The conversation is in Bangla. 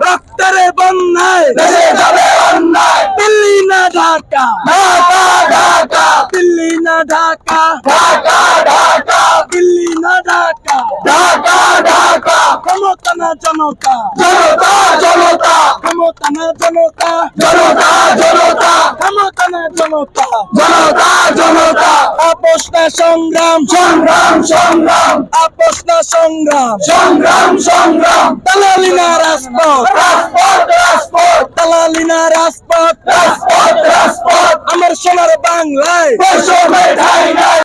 রক্তের বন্যায় দিল্লি না ঢাকা, দিল্লি না ঢাকা, দিল্লি না ঢাকা, ক্ষমতা না জনতা, ক্ষমতা না জনতা, ক্ষমতা না জনতা, আপোষ না সংগ্রাম, আপোষ না সংগ্রাম, দালালি না রাজপথ, দালালি না রাজপথ, আমার সোনার বাংলায়